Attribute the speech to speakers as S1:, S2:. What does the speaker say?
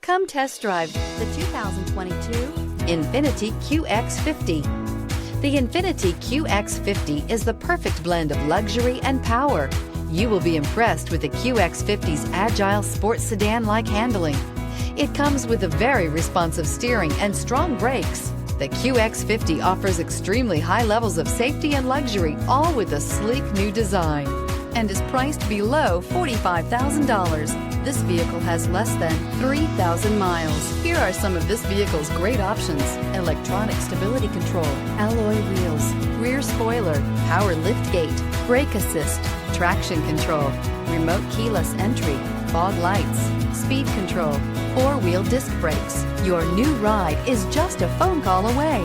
S1: Come test drive the 2022 Infiniti Qx50. The Infiniti Qx50 is the perfect blend of luxury and power. You will be impressed with the Qx50's agile sports sedan-like handling. It comes with a very responsive steering and strong brakes. The Qx50 offers extremely high levels of safety and luxury, all with a sleek new design, and is priced below $45,000. This vehicle has less than 3,000 miles. Here are some of this vehicle's great options: electronic stability control, alloy wheels, rear spoiler, power liftgate, brake assist, traction control, remote keyless entry, fog lights, speed control, four-wheel disc brakes. Your new ride is just a phone call away.